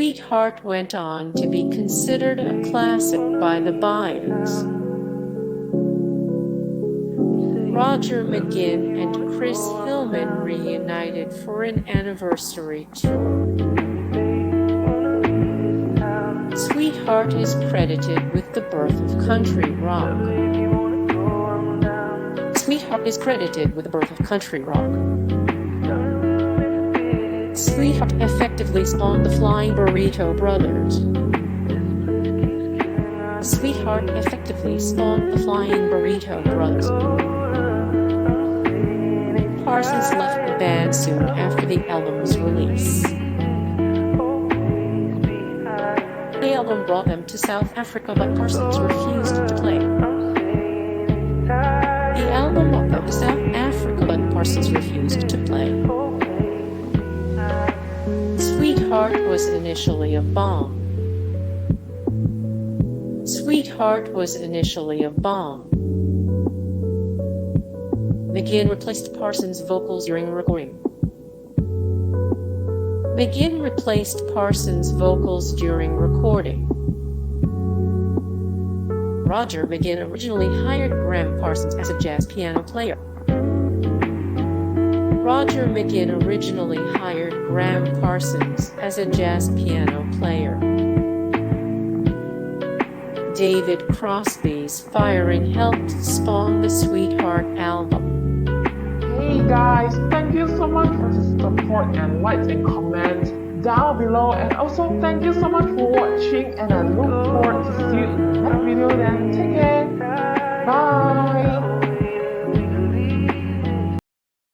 Sweetheart went on to be considered a classic by the Byrds. Roger McGuinn and Chris Hillman reunited for an anniversary tour. Sweetheart is credited with the birth of country rock. Sweetheart is credited with the birth of country rock. Sweetheart effectively spawned the Flying Burrito brothers. Sweetheart effectively spawned the Flying Burrito brothers. Parsons left the band soon after the album's release. The album brought them to South Africa, but Parsons refused to play. The album brought them to South Africa, but Parsons refused to play. Sweetheart was initially a bomb. Sweetheart was initially a bomb. McGuinn replaced Parsons' vocals during recording. McGuinn replaced Parsons' vocals during recording. Roger McGuinn originally hired Gram Parsons as a jazz piano player. Roger McGuinn originally hired Gram Parsons as a jazz piano player. David Crosby's firing helped spawn the Sweetheart album. Hey guys, thank you so much for the support and likes and comments down below, and also thank you so much for watching, and I look forward to see you in the next video. Then take care.